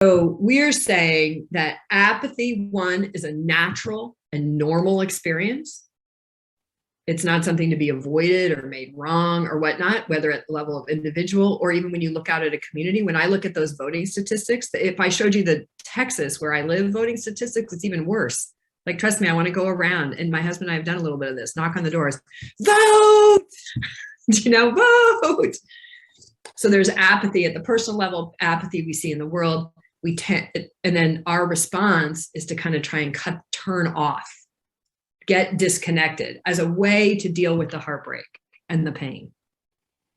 So we're saying that apathy, one, is a natural and normal experience. It's not something to be avoided or made wrong or whatnot, whether at the level of individual or even when you look out at a community. When I look at those voting statistics, if I showed you the Texas where I live voting statistics, it's even worse. Like, trust me, I want to go around, and my husband and I have done a little bit of this, knock on the doors, vote, vote. So there's apathy at the personal level, apathy we see in the world. And then our response is to kind of try and turn off, get disconnected as a way to deal with the heartbreak and the pain.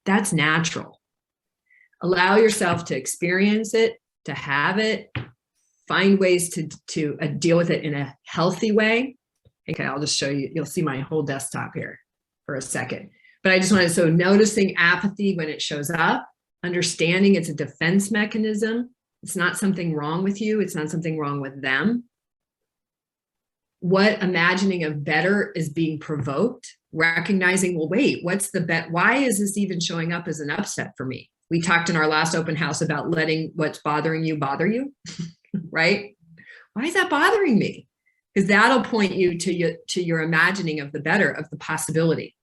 That's natural. Allow yourself to experience it, to have it, find ways to deal with it in a healthy way. Okay, I'll just show you, you'll see my whole desktop here for a second. But I just wanted, so noticing apathy when it shows up, understanding it's a defense mechanism. It's not something wrong with you. It's not something wrong with them. What imagining of better is being provoked, recognizing, well, wait, what's the bet? Why is this even showing up as an upset for me? We talked in our last open house about letting what's bothering you bother you, right? Why is that bothering me? Because that'll point you to your imagining of the better, of the possibility.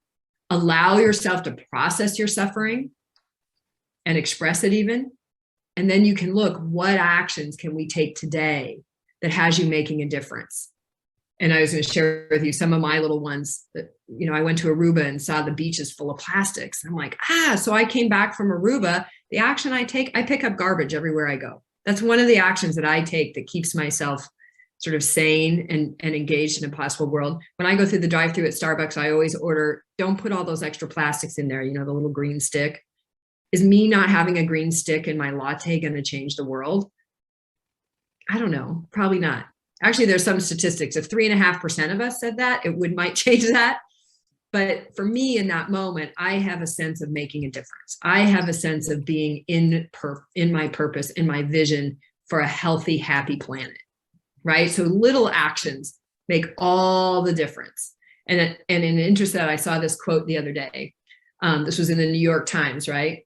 Allow yourself to process your suffering and express it even. And then you can look, what actions can we take today that has you making a difference? And I was going to share with you some of my little ones that, I went to Aruba and saw the beaches full of plastics. I'm like, so I came back from Aruba. The action I take, I pick up garbage everywhere I go. That's one of the actions that I take that keeps myself sort of sane and engaged in a possible world. When I go through the drive-thru at Starbucks, I always order, don't put all those extra plastics in there, the little green stick. Is me not having a green stick in my latte going to change the world? I don't know, probably not. Actually, there's some statistics. If 3.5% of us said that, it might change that. But for me in that moment, I have a sense of making a difference. I have a sense of being in my purpose, in my vision for a healthy, happy planet, right? So little actions make all the difference. And in interest that I saw this quote the other day. This was in the New York Times, right?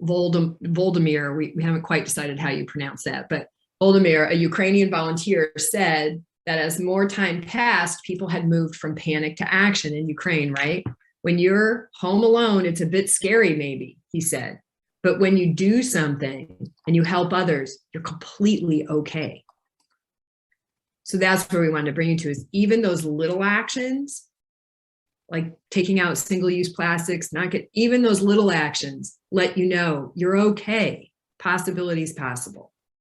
Volodymyr, we haven't quite decided how you pronounce that, but Volodymyr, a Ukrainian volunteer, said that as more time passed, people had moved from panic to action in Ukraine, right? When you're home alone, it's a bit scary, maybe, he said. But when you do something and you help others, you're completely okay. So that's where we wanted to bring you to, is even those little actions, like taking out single-use plastics, even those little actions let you know you're okay. Possibility is possible.